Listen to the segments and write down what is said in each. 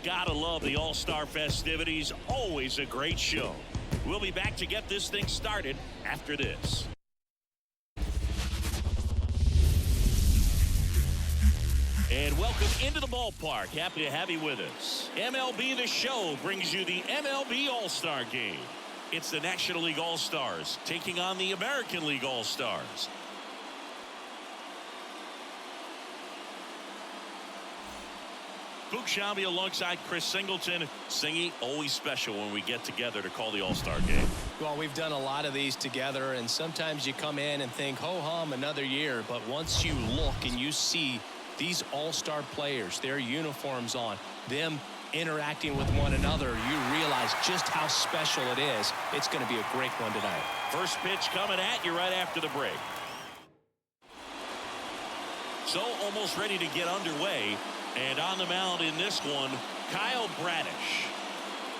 Gotta love the All-Star festivities. Always a great show. We'll be back to get this thing started after this. And welcome into the ballpark. Happy to have you with us. MLB The Show brings you the MLB All-Star Game. It's the National League All-Stars taking on the American League All-Stars. Boog Sciambi alongside Chris Singleton. Singy, always special when we get together to call the All-Star Game. Well, we've done a lot of these together, and sometimes you come in and think, ho-hum, another year. But once you look and you see these all-star players, their uniforms on, them interacting with one another, you realize just how special it is. It's going to be a great one tonight. First pitch coming at you right after the break. So almost ready to get underway. And on the mound in this one, Kyle Bradish.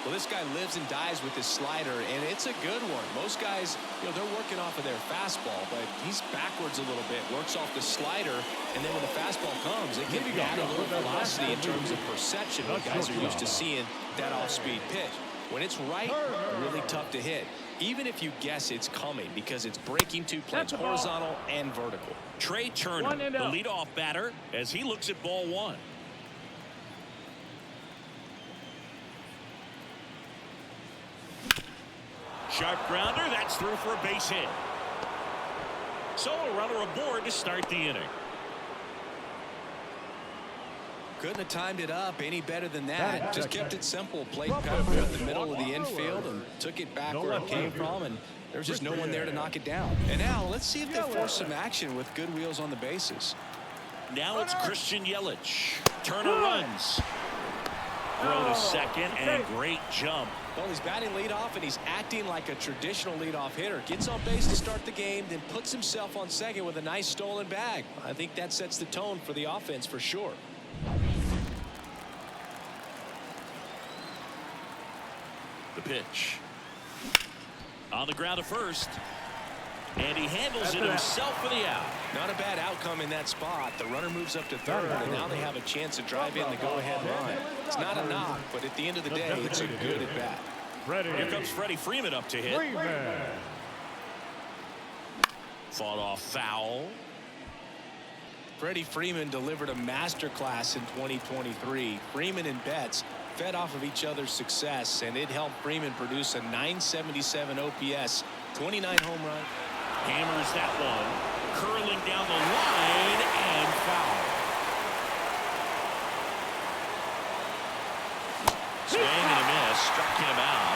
Well, this guy lives and dies with his slider, and it's a good one. Most guys, they're working off of their fastball, but he's backwards a little bit, works off the slider, and then when the fastball comes, it can add a little velocity in terms of perception when guys are used to seeing that off-speed pitch. When it's right, really tough to hit, even if you guess it's coming, because it's breaking two planes, horizontal and vertical. Trea Turner, the leadoff batter, as he looks at ball one. Sharp grounder, that's through for a base hit. So a runner aboard to start the inning. Couldn't have timed it up any better than that. Just kept it simple. Played Pepper at the middle of the infield and took it back where it came from, and there's just no one there to knock it down. And now let's see if they force some action with good wheels on the bases. Now it's Christian Yelich. Turner runs. Throw to second, and great jump. Well, he's batting leadoff, and he's acting like a traditional leadoff hitter. Gets on base to start the game, then puts himself on second with a nice stolen bag. I think that sets the tone for the offense for sure. The pitch. On the ground to first. And he handles it himself for the out. Not a bad outcome in that spot. The runner moves up to third, and now they have a chance to drive in the go-ahead run. It's not a knock, but at the end of the day, it's a good at-bat. Here comes Freddie Freeman up to hit. Fought off foul. Freddie Freeman delivered a masterclass in 2023. Freeman and Betts fed off of each other's success, and it helped Freeman produce a .977 OPS, 29 home run. Hammers that one, curling down the line, and foul. Swing and a miss, struck him out,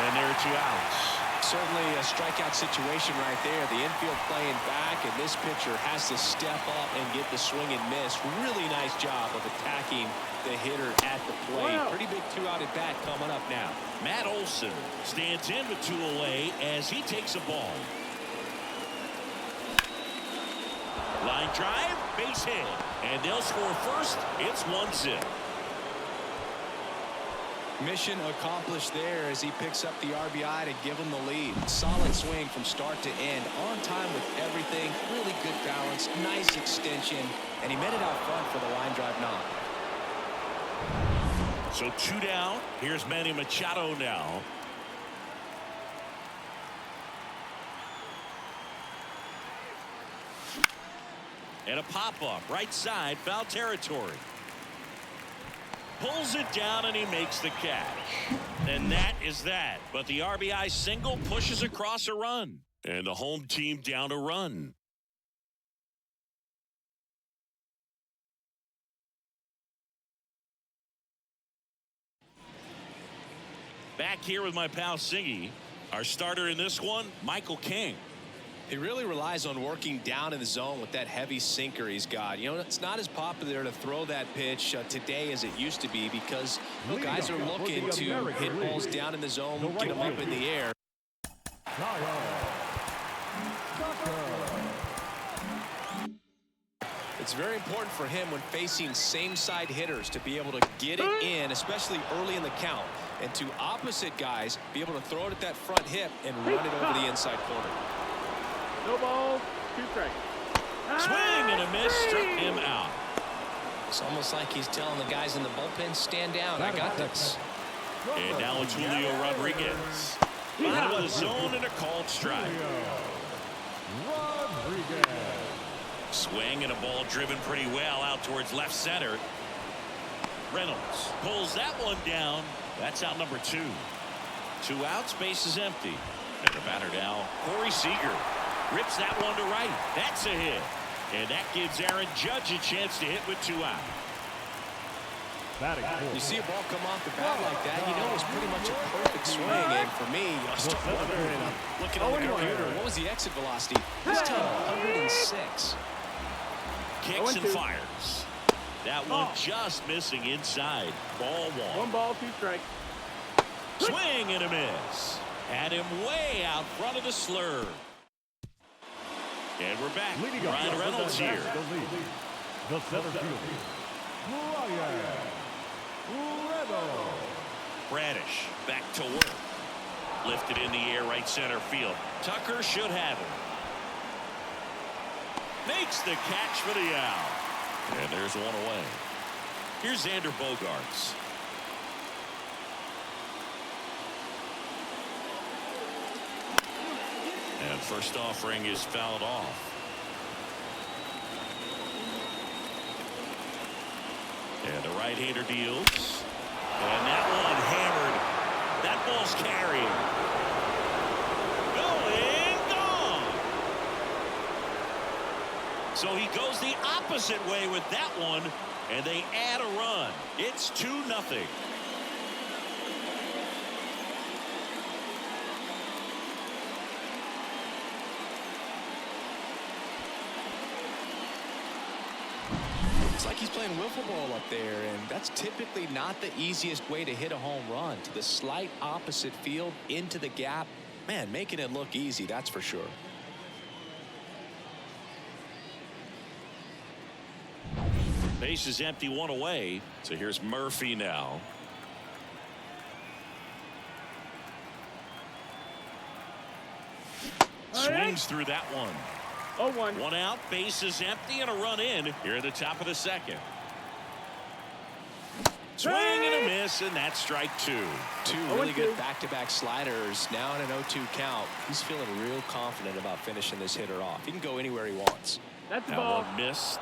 and there are two outs. Certainly a strikeout situation right there. The infield playing back, and this pitcher has to step up and get the swing and miss. Really nice job of attacking the hitter at the plate. Pretty big two-out at bat coming up now. Matt Olson stands in with two away as he takes a ball. Line drive, base hit, and they'll score first. It's 1-0. Mission accomplished there as he picks up the RBI to give him the lead. Solid swing from start to end. On time with everything. Really good balance. Nice extension. And he met it out front for the line drive knock. So two down. Here's Manny Machado now. And a pop-up right side, foul territory. Pulls it down and he makes the catch. And that is that. But the RBI single pushes across a run. And the home team down a run. Back here with my pal Singy. Our starter in this one, Michael King. He really relies on working down in the zone with that heavy sinker he's got. It's not as popular to throw that pitch today as it used to be because guys are looking to hit balls down in the zone, get them up in the air. It's very important for him when facing same-side hitters to be able to get it in, especially early in the count, and to opposite guys be able to throw it at that front hip and run it over the inside corner. No ball, 2 strikes. Swing and a miss, struck him out. It's almost like he's telling the guys in the bullpen, stand down, I got this. And now it's Julio Rodriguez. Out of the zone and a called strike. Rodriguez. Swing and a ball driven pretty well out towards left center. Reynolds pulls that one down. That's out number 2. 2 outs, base is empty. And the batter now, Seager. Rips that one to right. That's a hit. And that gives Aaron Judge a chance to hit with 2 out. You see a ball come off the bat like that, you know it's pretty much a perfect swing. And for me, I start wondering, and I'm looking on the computer, what was the exit velocity? This time, 106. Kicks and fires. That one just missing inside. Ball 1. 1 ball, 2 strikes. Swing and a miss. Had him way out front of the slur. And we're back. Ryan Reynolds here. The center fielder, Ryan Reynolds. Bradish back to work. Lifted in the air, right center field. Tucker should have it. Makes the catch for the out. And there's one away. Here's Xander Bogaerts. And first offering is fouled off. And the right-hander deals. And that one hammered. That ball's carried. Going, gone. So he goes the opposite way with that one, and they add a run. It's 2-0. It's like he's playing wiffle ball up there, and that's typically not the easiest way to hit a home run. To the slight opposite field, into the gap. Man, making it look easy, that's for sure. Base is empty, 1 away. So here's Murphy now. Swings through that one. 0-1. 1 out, base is empty, and a run in here at the top of the second. Swing and a miss, and that's strike 2. 2 really good back-to-back sliders. Now in an 0-2 count. He's feeling real confident about finishing this hitter off. He can go anywhere he wants. That's the That ball. one missed.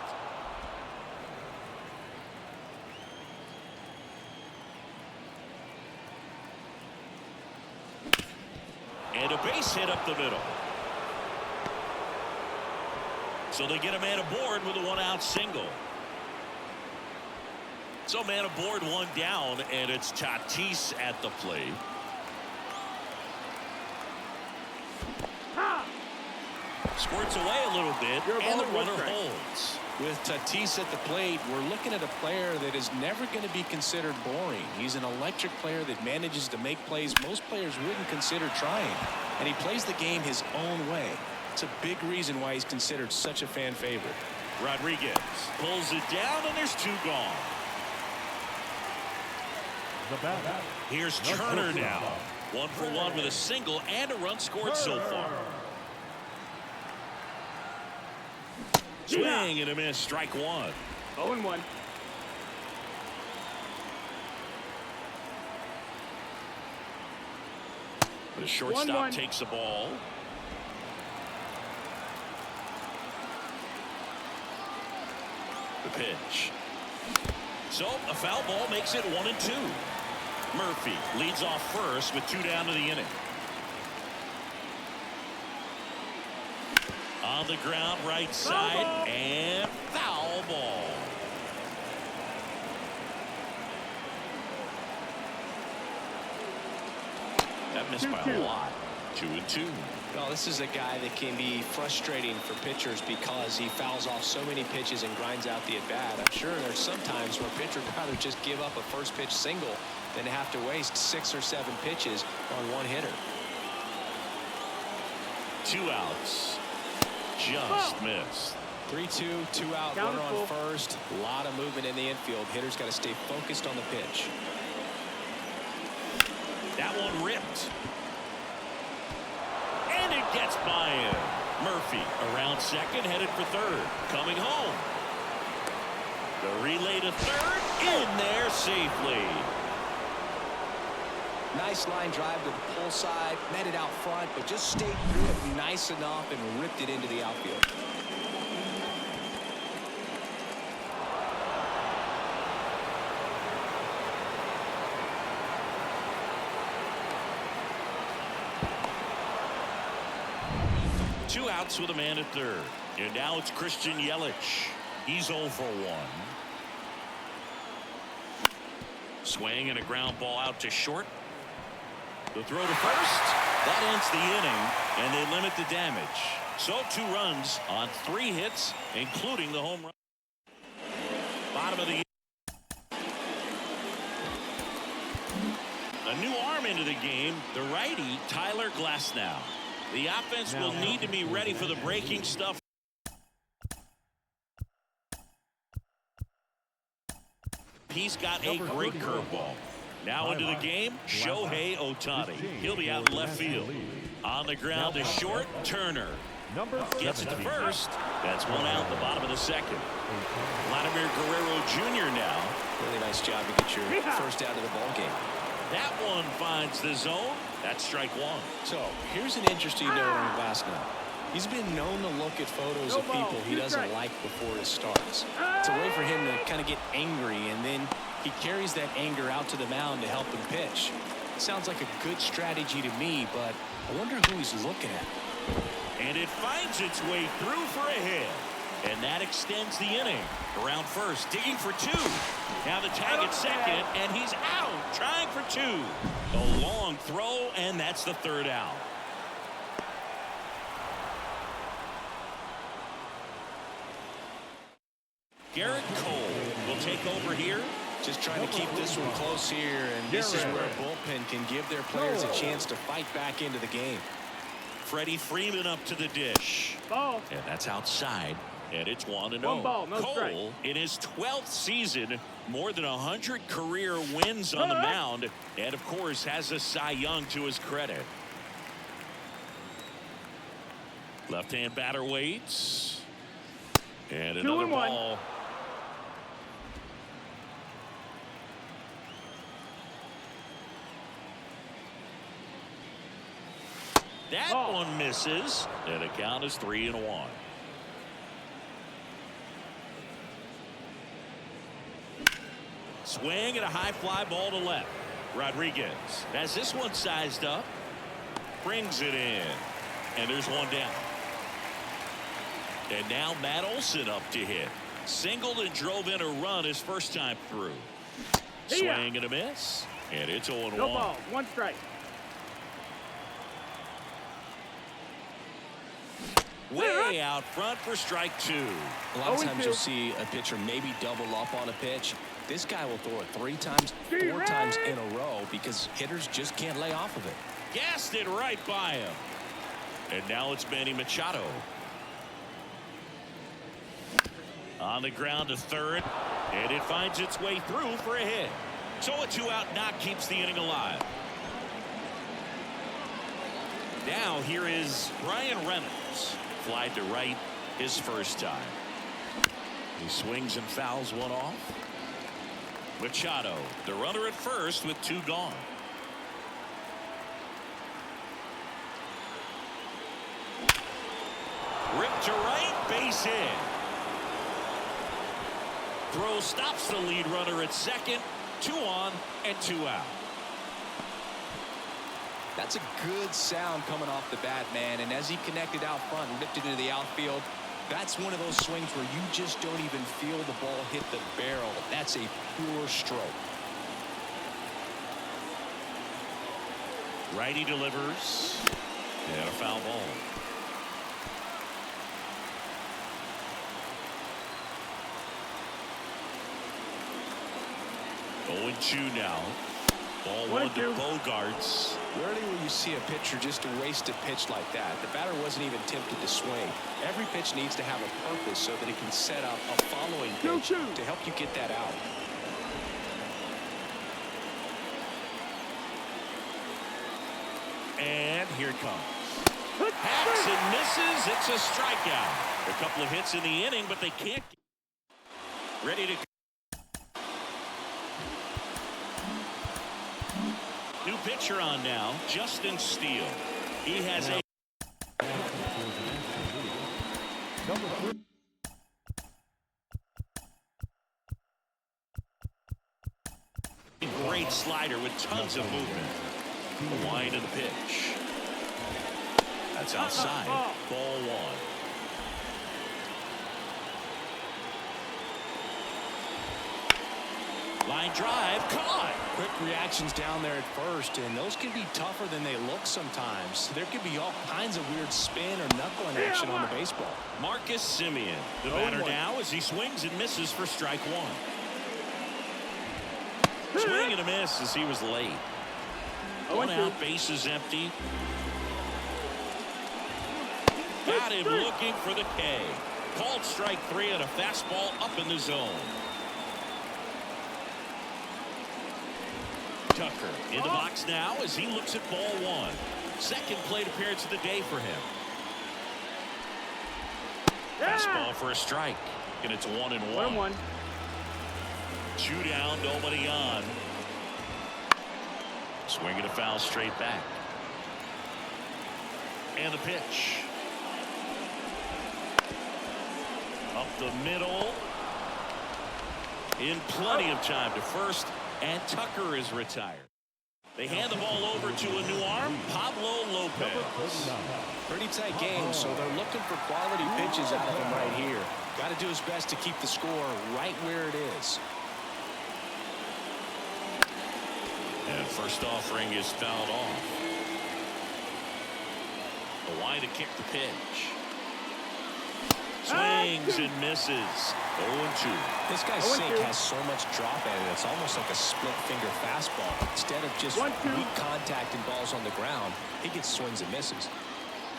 And a base hit up the middle. So they get a man aboard with a 1-out single. So man aboard, 1 down, and it's Tatis at the plate. Squirts away a little bit, and the runner holds. With Tatis at the plate, we're looking at a player that is never going to be considered boring. He's an electric player that manages to make plays most players wouldn't consider trying. And he plays the game his own way. It's a big reason why he's considered such a fan favorite. Rodriguez pulls it down, and there's 2 gone. Here's Turner now. 1 for 1 with a single and a run scored so far. Swing and a miss, strike 1. 0-1. The shortstop takes the ball. The pitch. So a foul ball makes it 1-2. Murphy leads off first with 2 down to the inning. On the ground, right side, and foul ball. That missed by a lot. 2-2. Well, this is a guy that can be frustrating for pitchers because he fouls off so many pitches and grinds out the at-bat. I'm sure there's some times where a pitcher would rather just give up a first pitch single than to have to waste 6 or 7 pitches on 1 hitter. 2 outs. Just missed. 3-2, 2 out, runner on first. A lot of movement in the infield. Hitter's got to stay focused on the pitch. That one ripped. And it gets by him. Murphy around second, headed for third. Coming home. The relay to third, in there safely. Nice line drive to the pull side, met it out front, but just stayed through it nice enough and ripped it into the outfield. Two outs with a man at third. And now it's Christian Yelich. He's 0 for 1. Swing and a ground ball out to short. The throw to first. That ends the inning, and they limit the damage. So 2 runs on 3 hits, including the home run. Bottom of the a new arm into the game, the righty Tyler Glasnow. The offense will need to be ready for the breaking stuff. He's got a great curveball. Now into the game, Shohei Ohtani. He'll be out in left field. On the ground is short, Turner. Gets it to first. That's 1 out in the bottom of the second. Vladimir Guerrero Jr. now. Really nice job to get your first out of the ball game. That one finds the zone. That's strike 1. So here's an interesting note on Glasnow. He's been known to look at photos of people he doesn't like before it starts. It's a way for him to kind of get angry, and then he carries that anger out to the mound to help him pitch. Sounds like a good strategy to me, but I wonder who he's looking at. And it finds its way through for a hit. And that extends the inning. Around first, digging for 2. Now the tag at second, and he's out, trying for 2. A long throw, and that's the 3rd out. Garrett Cole will take over here. Just trying to keep this one close here, and this is where a bullpen can give their players a chance to fight back into the game. Freddie Freeman up to the dish. Ball. And that's outside. And it's 1-0. 1 ball, no Cole, strike. in his 12th season, more than 100 career wins on the mound, and of course has a Cy Young to his credit. Left-hand batter waits. And another ball. That one misses, and the count is 3-1. Swing and a high fly ball to left. Rodriguez has this one sized up, brings it in, and there's 1 down. And now Matt Olson up to hit. Singled and drove in a run his first time through. Swing and a miss, and it's 0-1. No ball, 1 strike. Way out front for strike 2. A lot of times you'll see a pitcher maybe double up on a pitch. This guy will throw it 3 times, 4 times in a row because hitters just can't lay off of it. Gassed it right by him. And now it's Manny Machado. On the ground to third, and it finds its way through for a hit. So a 2-out knock keeps the inning alive. Now here is Brian Reynolds. Fly to right his first time. He swings and fouls one off. Machado, the runner at first with 2 gone. Ripped to right, base hit. Throw stops the lead runner at second. 2 on and 2 out. That's a good sound coming off the bat, man. And as he connected out front and ripped it into the outfield, that's one of those swings where you just don't even feel the ball hit the barrel. That's a pure stroke. Righty delivers. And a foul ball. Oh, 0-2 now. Ball 1 to Bogaerts. Rarely will you see a pitcher just waste a pitch like that. The batter wasn't even tempted to swing. Every pitch needs to have a purpose so that it can set up a following pitch to help you get that out. And here it comes. Hacks and misses. It's a strikeout. A couple of hits in the inning, but they can't get ready to pitcher on now, Justin Steele. He has a great slider with tons of movement. The wind of the pitch. That's outside. Ball one. Line drive, caught. Quick reactions down there at first, and those can be tougher than they look sometimes. There could be all kinds of weird spin or knuckling action on the baseball. Marcus Semien, the batter now as he swings and misses for strike one. Swing and a miss as he was late. One out, bases empty. Got him looking for the K. Called strike three on a fastball up in the zone. Tucker in the box now as he looks at ball one. Second plate appearance of the day for him. Fastball for a strike. And it's 1-1. 2 down, nobody on. Swinging a foul straight back. And the pitch. Up the middle. In plenty of time to first. And Tucker is retired. They hand the ball over to a new arm, Pablo Lopez. Pretty tight game, so they're looking for quality pitches out of him right here. Got to do his best to keep the score right where it is. And first offering is fouled off. A wide to kick the pitch. Swings and misses. 0-2. This guy's sink has so much drop at it. It's almost like a split finger fastball. Instead of just weak contact and balls on the ground, he gets swings and misses.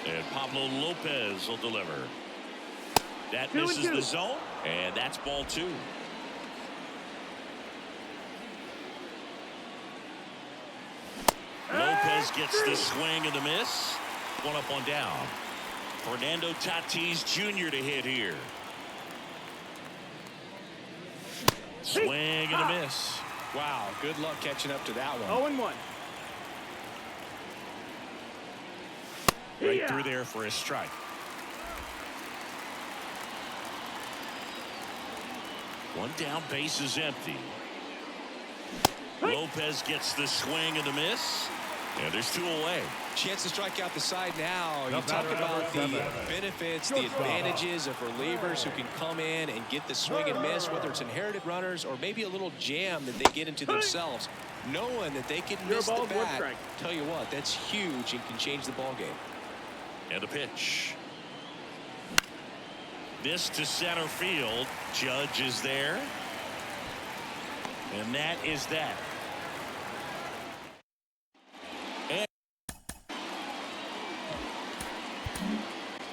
And Pablo Lopez will deliver. That misses the zone, and that's ball two. Lopez gets the swing and the miss. One up, one down. Fernando Tatis Jr. to hit here. Swing and a miss. Wow, good luck catching up to that one. 0-1. Right through there for a strike. One down, base is empty. Lopez gets the swing and the miss. And there's two away. Chance to strike out the side now. You talk about the benefits, the advantages of relievers who can come in and get the swing and miss, whether it's inherited runners or maybe a little jam that they get into themselves, knowing that they can miss the bat. Tell you what, that's huge and can change the ball game. And the pitch. This to center field. Judge is there. And that is that.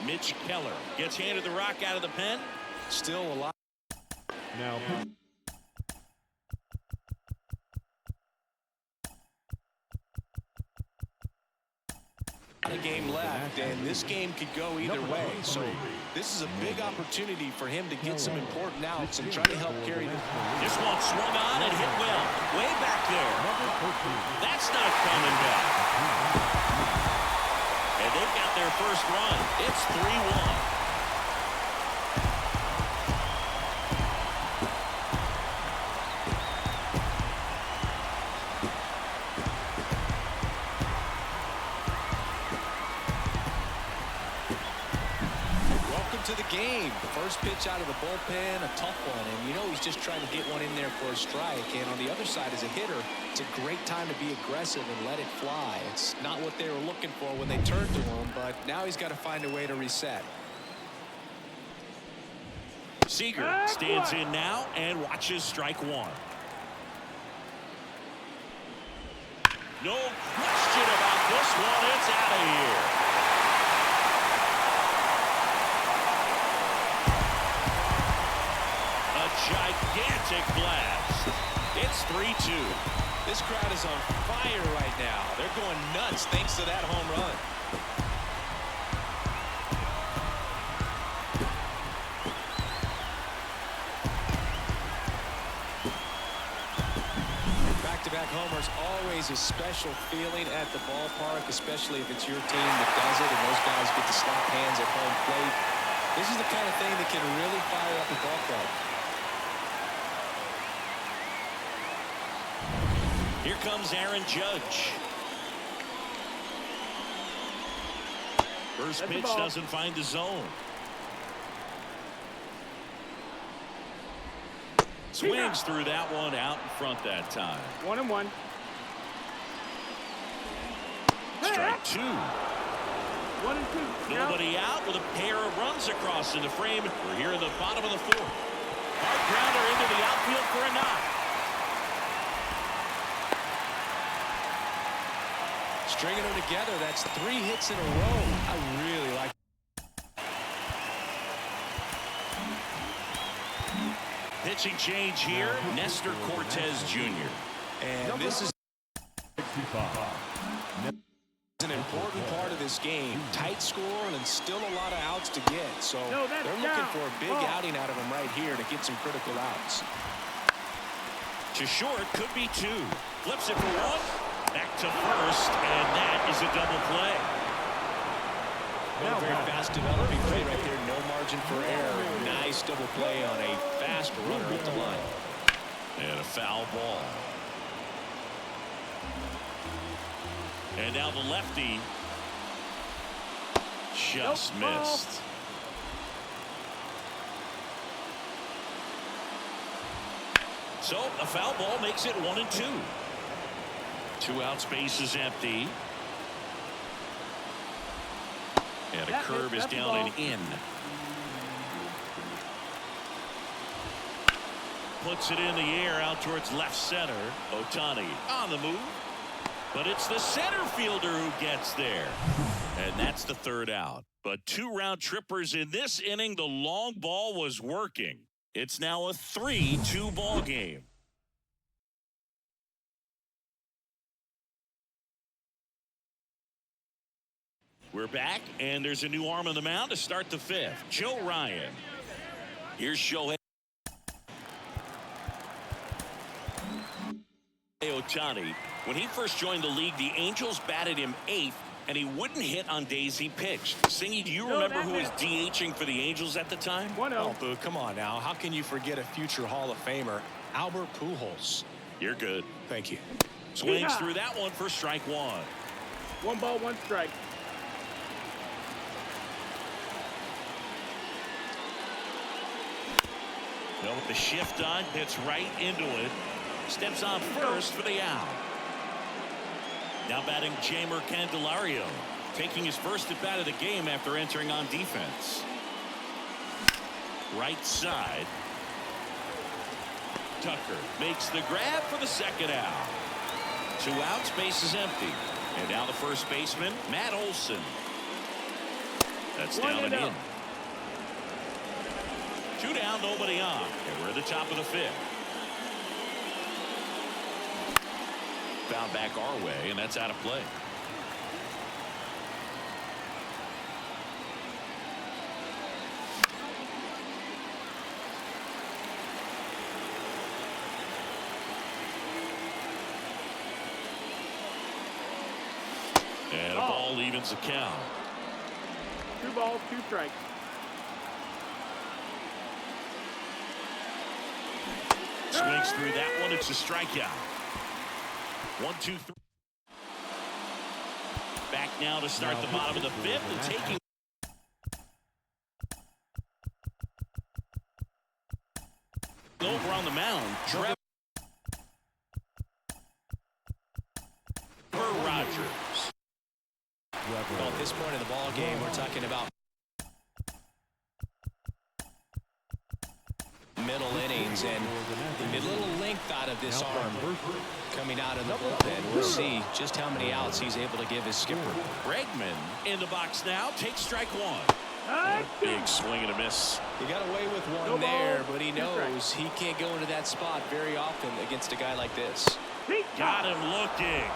Mitch Keller gets handed the rock out of the pen. Still alive. Now. A game left, and this game could go either way. So this is a big opportunity for him to get some important outs and try to help carry them. This one swung on and hit well. Way back there. That's not coming back. And they've got their first run. It's 3-1. To the game. First pitch out of the bullpen, a tough one, and you know he's just trying to get one in there for a strike. And on the other side, as a hitter, it's a great time to be aggressive and let it fly. It's not what they were looking for when they turned to him, but now he's got to find a way to reset. Seager stands in now and watches strike one. No question about this one. It's out of here. Gigantic blast. It's 3-2. This crowd is on fire right now. They're going nuts thanks to that home run. Back back-to-back homers, always a special feeling at the ballpark, especially if it's your team that does it and those guys get to slap hands at home plate. This is the kind of thing that can really fire up a ball club. Here comes Aaron Judge. First pitch doesn't find the zone. Swings through that one out in front that time. 1-1. Strike two. 1-2. Nobody out with a pair of runs across in the frame. We're here in the bottom of the fourth. Hard grounder into the outfield for a knock. Stringing them together, that's 3 hits in a row. I really like. Pitching change here, Nestor Cortez Jr. And this is 65. an important part of this game. Tight score and still a lot of outs to get. So they're looking for a big outing out of him right here to get some critical outs. To short, could be 2. Flips it for 1. Back to first, and that is a double play. Well, a very fast developing play right there. No margin for error. Nice double play on a fast runner at the line. And a foul ball. And now the lefty just missed. So a foul ball makes it 1-2. 2 out, space is empty. And a curve is down and in. Puts it in the air out towards left center. Ohtani on the move. But it's the center fielder who gets there. And that's the 3rd out. But 2 round trippers in this inning. The long ball was working. It's now a 3-2 ball game. We're back, and there's a new arm on the mound to start the 5th. Joe Ryan. Here's Shohei Ohtani. When he first joined the league, the Angels batted him 8th, and he wouldn't hit on days he pitched. Singy, do you remember who was DHing for the Angels at the time? 1-0. Oh, Boo, come on now. How can you forget a future Hall of Famer, Albert Pujols? You're good. Thank you. Swings through that one for strike 1. 1 ball, 1 strike. No, with the shift on, hits right into it. Steps on first for the out. Now batting Jeimer Candelario, taking his first at bat of the game after entering on defense. Right side. Tucker makes the grab for the 2nd out. 2 outs, base is empty. And now the first baseman, Matt Olson. That's down and in. 2 down, nobody on. And we're at the top of the 5th. Found back our way, and that's out of play. And a ball evens the count. 2 balls, 2 strikes. Swings through that one. It's a strikeout. 1, 2, 3. Back now to start the bottom of the 5th and taking. Over on the mound. Trevor Rogers. Well, at this point in the ball game, we're talking about middle innings, and a little length out of this arm coming out of the bullpen. We'll see just how many outs he's able to give his skipper. Bregman in the box now. Takes strike 1. Big swing and a miss. He got away with one there, but he knows he can't go into that spot very often against a guy like this. Got him looking.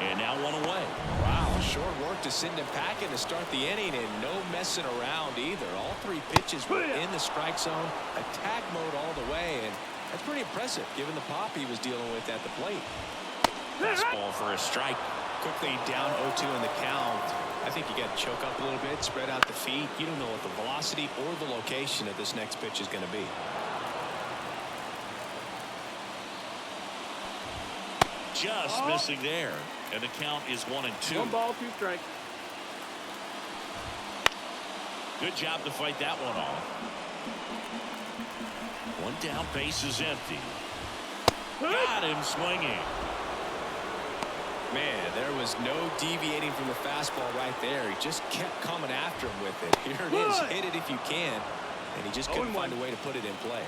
And now 1 away. Wow, short work to send him packing to start the inning, and no messing around either. All 3 pitches were in the strike zone, attack mode all the way, and that's pretty impressive given the pop he was dealing with at the plate. Fastball for a strike. Quickly down 0-2 in the count. I think you got to choke up a little bit, spread out the feet. You don't know what the velocity or the location of this next pitch is going to be. Just missing there. And the count is 1-2. 1 ball, 2 strikes. Good job to fight that one off. 1 down, base is empty. Got him swinging. Man, there was no deviating from the fastball right there. He just kept coming after him with it. Here it is. Hit it if you can. And he just couldn't find a way to put it in play.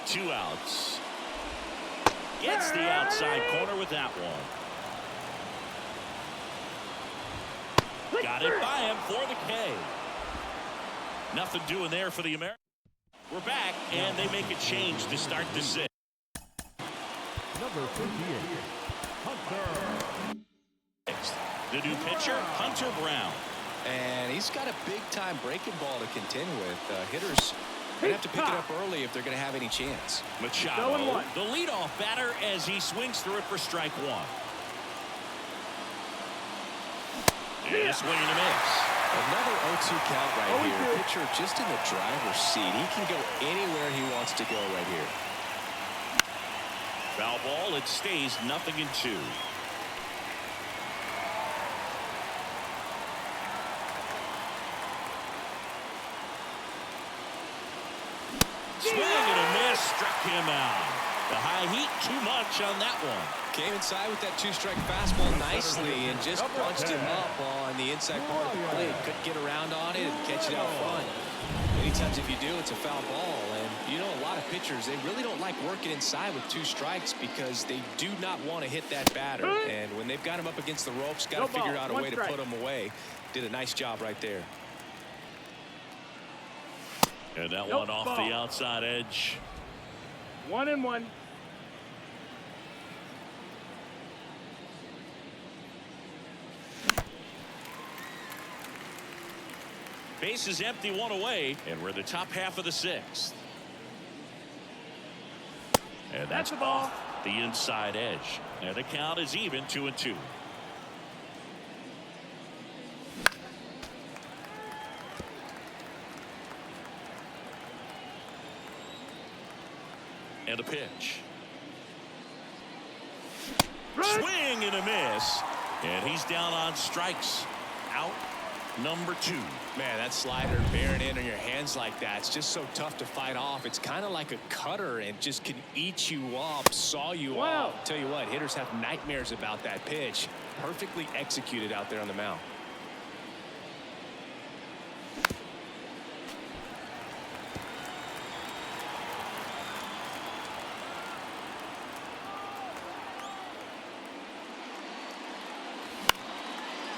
2 outs. Gets the outside corner with that one. Got it by him for the K. Nothing doing there for the Americans. We're back, and they make a change to start the 6th. Number 58, Hunter. The new pitcher, Hunter Brown. And he's got a big-time breaking ball to contend with. Hitters going to have to pick it up early if they're going to have any chance. Machado, the leadoff batter, as he swings through it for strike 1. And a swing and a miss. Another 0-2 count right here. Pitcher just in the driver's seat. He can go anywhere he wants to go right here. Foul ball. It stays 0-2. Swing and a miss. Struck him out. The high heat, too much on that one. Came inside with that 2-strike fastball nicely and just bunched him up on the inside part of the plate. Couldn't get around on it and catch it out front. Many times if you do, it's a foul ball. And you know, a lot of pitchers, they really don't like working inside with 2 strikes because they do not want to hit that batter. And when they've got him up against the ropes, got to figure out a way to put him away. Did a nice job right there. And that one off the outside edge. 1-1. Base is empty, 1 away, and we're in the top half of the 6th. And that's off the inside edge. And the count is even, 2-2. And a pitch. Swing and a miss. And he's down on strikes. Out number 2. Man, that slider bearing in on your hands like that, it's just so tough to fight off. It's kind of like a cutter and just can eat you up, saw you off. Tell you what, hitters have nightmares about that pitch. Perfectly executed out there on the mound.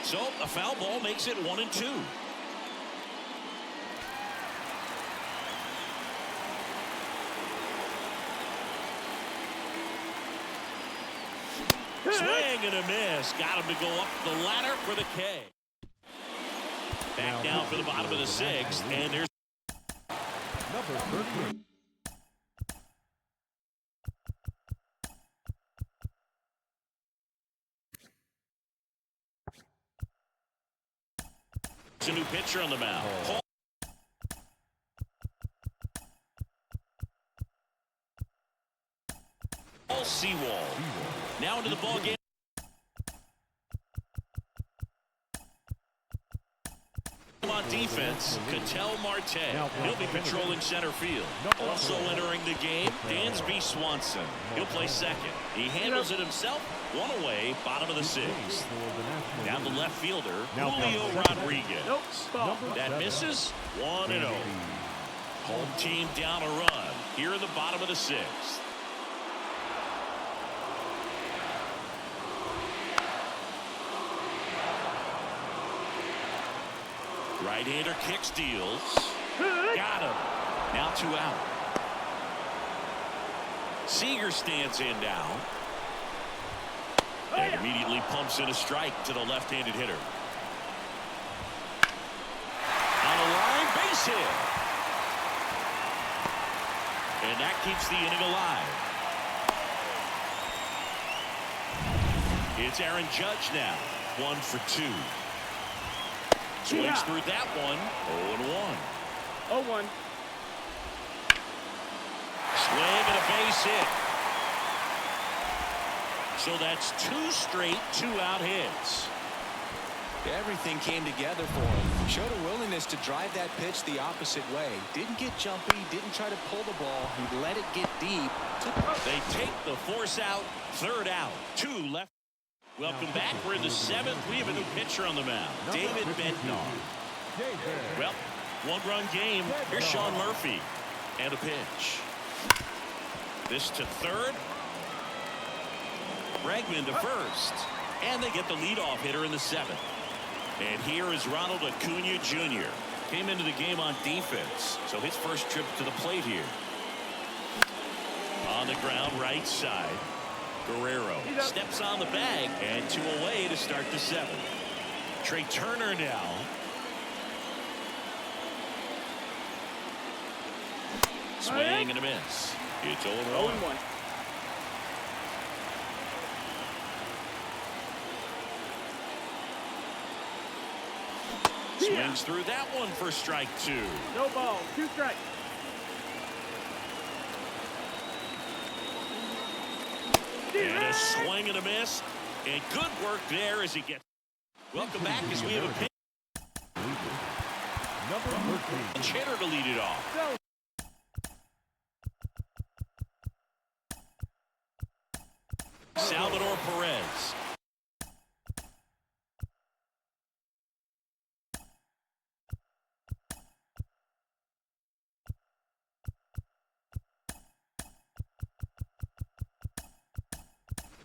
So a foul ball makes it 1-2. Swing and a miss. Got him to go up the ladder for the K. Back down for the bottom of the 6th, and there's Number 13. a new pitcher on the mound. Paul Seawall. Now into the ball game. On defense, Ketel Marte. He'll be patrolling center field. Also entering the game, Dansby Swanson. He'll play second. He handles it himself. 1 away, bottom of the 6th. Down the left fielder, Julio Rodriguez. That misses. 1-0. Home team down a run here in the bottom of the 6th. Right-hander kicks, deals. Got him. Now 2 out. Seager stands in now. And immediately pumps in a strike to the left-handed hitter. On the line, base hit. And that keeps the inning alive. It's Aaron Judge now. 1 for 2. Swings through that one. 0-1. 0-1. Swing and a base hit. So that's 2 straight 2-out hits. Everything came together for him. Showed a willingness to drive that pitch the opposite way. Didn't get jumpy, didn't try to pull the ball. He let it get deep. They take the force out. 3rd out. 2 left. Welcome back. We're in the 7th. We have a new pitcher on the mound. David Bednar. Well, 1-run game. Here's Sean Murphy. And a pitch. This to 3rd. Bregman to 1st. And they get the leadoff hitter in the 7th. And here is Ronald Acuna Jr. Came into the game on defense, so his first trip to the plate here. On the ground, right side. Guerrero steps on the bag, and 2 away to start the 7th. Trea Turner now. Swing and a miss. It's 0-1. Swings through that one for strike 2. No ball. 2 strikes. And a swing and a miss. And good work there as he gets. Welcome back as we have a pitch. Number 13. Hitter to lead it off. Salvador Perez.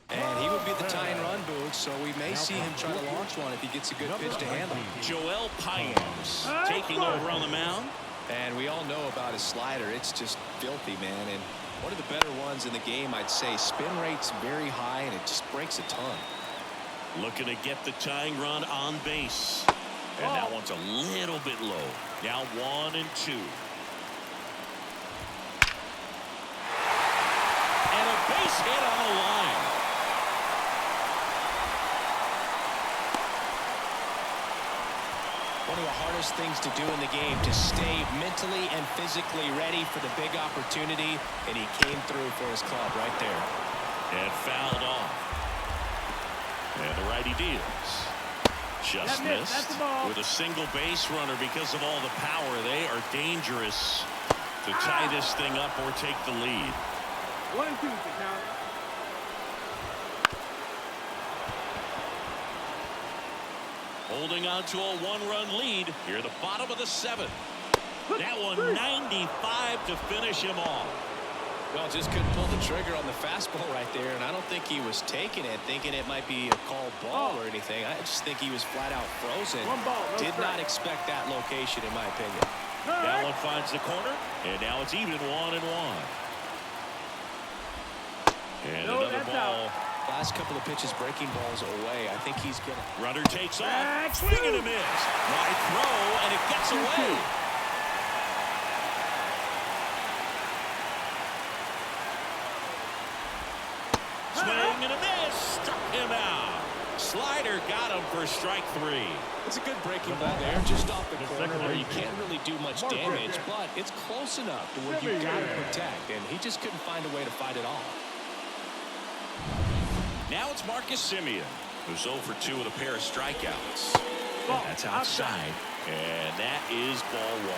And he would be the tying run, Boog, so we may see him try to launch one if he gets a good pitch to handle. Joel Paynes taking over on the mound. And we all know about his slider. It's just filthy, man. And one of the better ones in the game, I'd say. Spin rate's very high, and it just breaks a ton. Looking to get the tying run on base. And that one's a little bit low. Now 1 and 2. And a base hit on the line. One of the hardest things to do in the game, to stay mentally and physically ready for the big opportunity, and he came through for his club right there. And fouled off. And the righty deals. Just missed with a single base runner because of all the power. They are dangerous to tie this thing up or take the lead. 1 and 2 to count. Holding on to a 1-run lead here at the bottom of the 7th. That one 95 to finish him off. Well, just couldn't pull the trigger on the fastball right there, and I don't think he was taking it, thinking it might be a called ball or anything. I just think he was flat out frozen. 1 ball, no Did strike. not expect that location, in my opinion. That one finds the corner, and now it's even 1 and 1. And another ball. Last couple of pitches breaking balls away. I think he's gonna. Runner takes off. Swing and a miss. Wide throw, and it gets away. Swing and a miss. Struck him out. Slider got him for strike 3. It's a good breaking ball there, just off the corner where you can't really do much damage, but it's close enough to where you got to protect, and he just couldn't find a way to fight it off. Now it's Marcus Semien, who's 0 for 2 with a pair of strikeouts. And that's outside. And that is ball 1.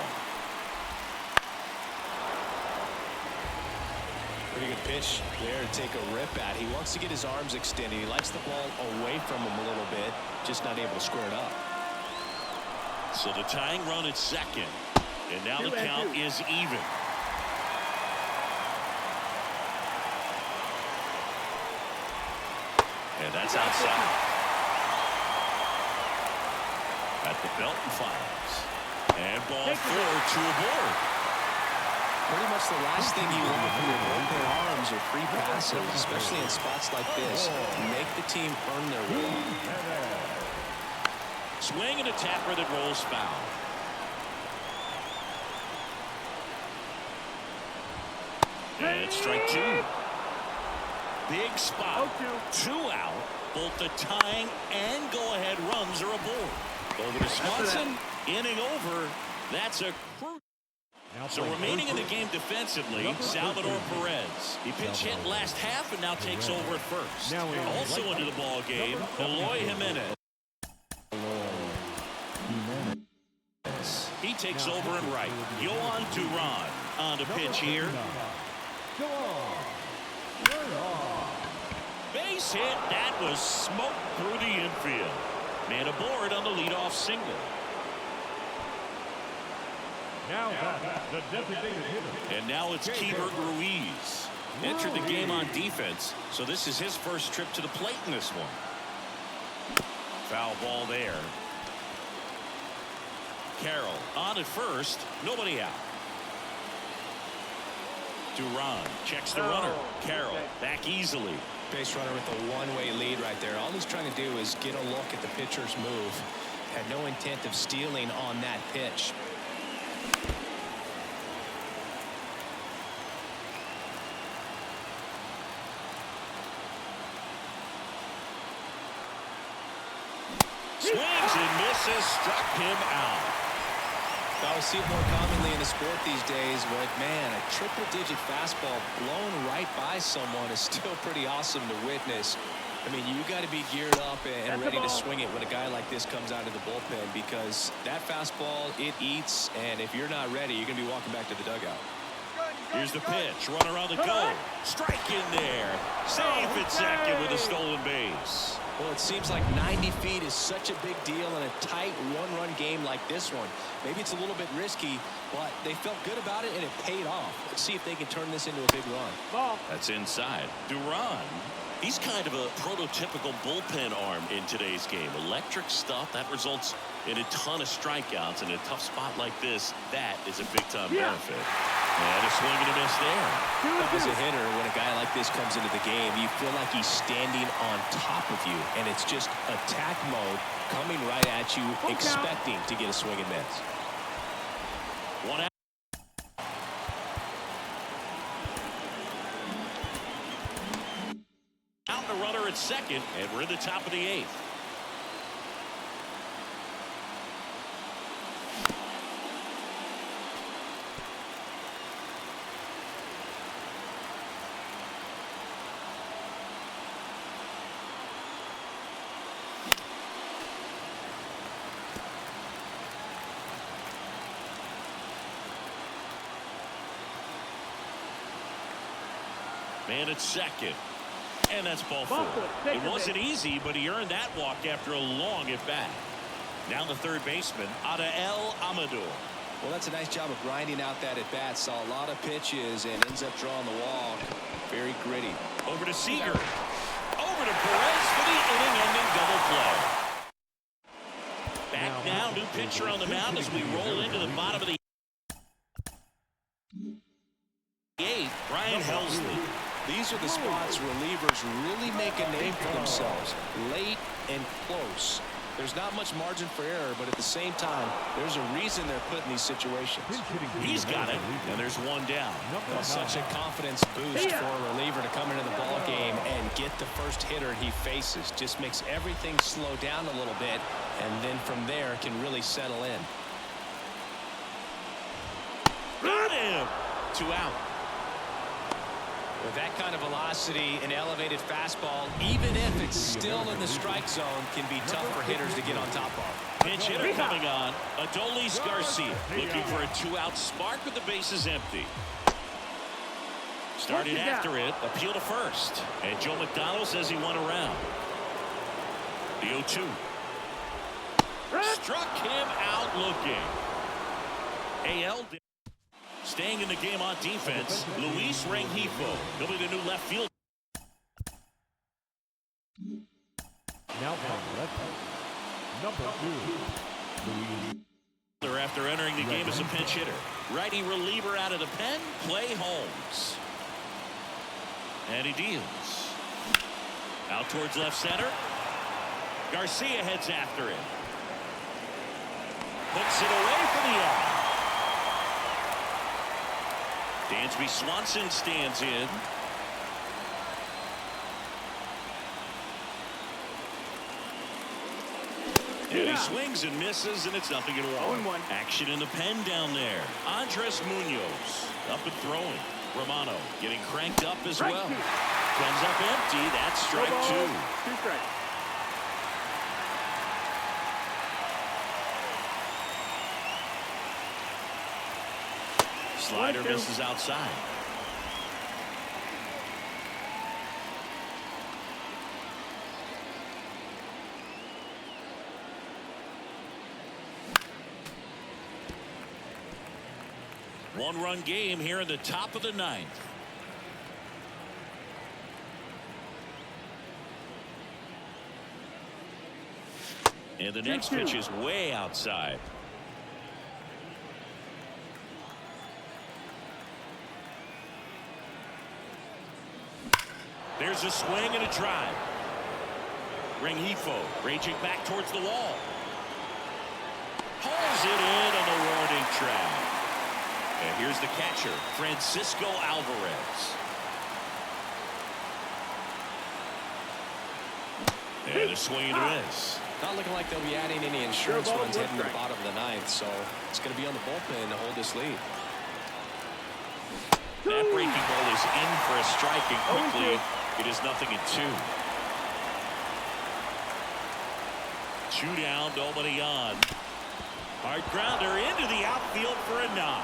Pretty good pitch there to take a rip at. He wants to get his arms extended. He likes the ball away from him a little bit, just not able to square it up. So the tying run at 2nd. And now the count is even. And that's outside. At the belt and fires. And ball 4, 2 aboard. Pretty much the last thing you want from your open arms or free passes, especially in spots like this. Make the team earn their way. Swing and a tapper that rolls foul. And it's strike 2. Big spot. 2 out. Both the tying and go-ahead runs are aboard. Over to Swanson. Inning over. That's a crucial. So remaining in the game defensively, Salvador Perez. He pinch hit last half and now takes over at first. Also into the ball game, Eloy Jimenez. He takes over in right. Yohan Duran on the pitch here. Base hit. That was smoked through the infield. Man aboard on the leadoff single. Now the designated hitter. And now it's Keibert Ruiz. Entered the game on defense, so this is his first trip to the plate in this one. Foul ball there. Carroll on at first, nobody out. Duran checks the runner. Carroll back easily. Base runner with a one-way lead right there. All he's trying to do is get a look at the pitcher's move. Had no intent of stealing on that pitch. Swings and misses, struck him out. I see it more commonly in the sport these days, but man, a triple-digit fastball blown right by someone is still pretty awesome to witness. I mean, you got to be geared up and ready to swing it when a guy like this comes out of the bullpen, because that fastball, it eats, and if you're not ready, you're going to be walking back to the dugout. Here's the pitch. Runner on the go. Strike in there. Safe at second with a stolen base. Well, it seems like 90 feet is such a big deal in a tight one-run game like this one. Maybe it's a little bit risky, but they felt good about it, and it paid off. Let's see if they can turn this into a big run. Ball. That's inside. Duran. He's kind of a prototypical bullpen arm in today's game. Electric stuff that results in a ton of strikeouts. In a tough spot like this, that is a big-time benefit. And a swing and a miss there. As a hitter, when a guy like this comes into the game, you feel like he's standing on top of you, and it's just attack mode coming right at you, expecting to get a swing and miss. One out. Out the runner at second, and we're in the top of the eighth. Man at second. And that's ball four. It wasn't easy, but he earned that walk after a long at-bat. Now the third baseman, Adael Amador. Well, that's a nice job of grinding out that at-bat. Saw a lot of pitches and ends up drawing the walk. Very gritty. Over to Seager. Over to Perez for the inning-ending double play. Back now, new pitcher on the mound as we roll into the bottom of the eighth. Brian Helsley. These are the spots relievers really make a name for themselves. Late and close. There's not much margin for error, but at the same time, there's a reason they're put in these situations. He's got it, and there's one down. Well, such a confidence boost for a reliever to come into the ball game and get the first hitter he faces. Just makes everything slow down a little bit, and then from there can really settle in. Got him! 2 out. With that kind of velocity, an elevated fastball, even if it's still in the strike zone, can be tough for hitters to get on top of. Pitch hitter coming on. Adolis Garcia looking for a 2-out spark with the bases empty. Started after it. Appeal to first. And Joe McDonald says he won around. The 0-2. Struck him out looking. AL staying in the game on defense, Luis Rengifo. He'll be the new left field. Now from left, number 2. After entering the game as a pinch hitter. Righty reliever out of the pen, Clay Holmes. And he deals. Out towards left center. Garcia heads after it. Puts it away for the out. Dansby Swanson stands in. And he swings and misses, and it's nothing at all. 0-1. Action in the pen down there. Andres Munoz up and throwing. Romano getting cranked up as well. Comes up empty. That's strike 2. 2 strikes. Slider misses outside. One-run game here in the top of the 9th. And the next pitch is way outside. There's a swing and a drive. Rengifo raging back towards the wall. Hauls it in on the warning track. And here's the catcher, Francisco Alvarez. And a swing and a miss. Not looking like they'll be adding any insurance runs heading to the bottom of the 9th, so it's going to be on the bullpen to hold this lead. That breaking ball is in for a strike, and quickly it is 0-2. 2 down, nobody on. Hard grounder into the outfield for a knock.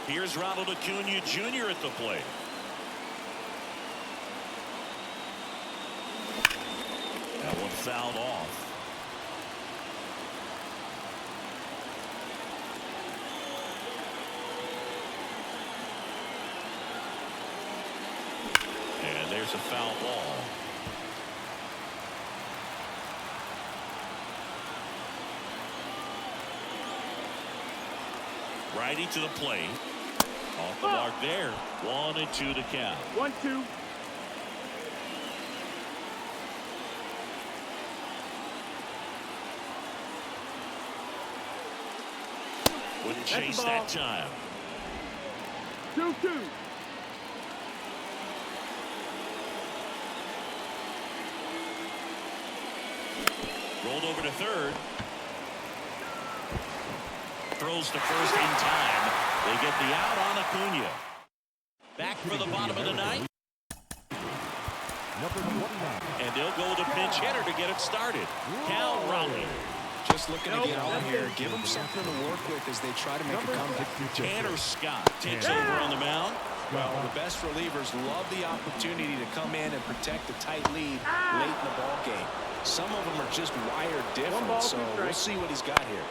Here's Ronald Acuna Jr. at the plate. That one fouled off. And there's a foul ball. Righty to the plate. Off the mark there. 1-2 to count. 1-2. Wouldn't chase that time. 2-2. Rolled over to third. Throws to first in time. They get the out on Acuna. Back for the bottom of the 9th. And they'll go with a pinch hitter to get it started. Cal Raleigh. Just looking to get on here. Give them something to work with as they try to make a comeback. Tanner Scott takes over on the mound. Well, the best relievers love the opportunity to come in and protect the tight lead late in the ball game. Some of them are just wired different, so we'll see what he's got here.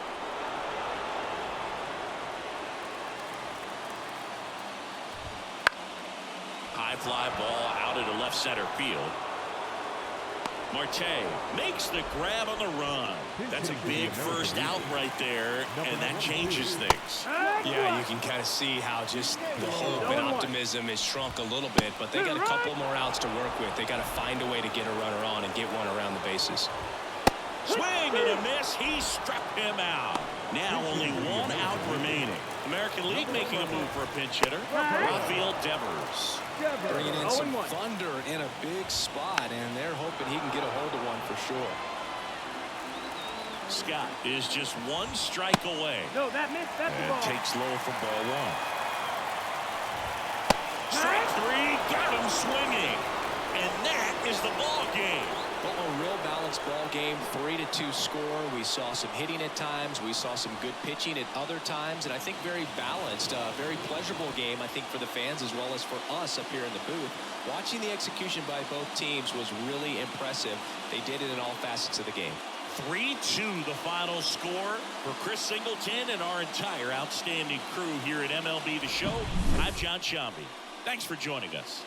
High fly ball out into left center field. Marte makes the grab on the run. That's a big first out right there, and that changes things. Yeah, you can kind of see how just the hope and optimism is shrunk a little bit, but they got a couple more outs to work with. They got to find a way to get a runner on and get one around the bases. Swing and a miss. He struck him out. Now only 1 out remaining. American League making a move for a pinch hitter. Rafael Devers. Bringing in some thunder in a big spot, and they're hoping he can get a hold of one for sure. Scott is just 1 strike away. No, that missed. That's the ball. Takes low for ball 1. Strike 3, got him swinging. And that is the ball game. Well, a real balanced ball game, 3-2 score. We saw some hitting at times. We saw some good pitching at other times, and I think very balanced, very pleasurable game, I think, for the fans as well as for us up here in the booth. Watching the execution by both teams was really impressive. They did it in all facets of the game. 3-2 the final score for Chris Singleton and our entire outstanding crew here at MLB The Show. I'm John Shambi. Thanks for joining us.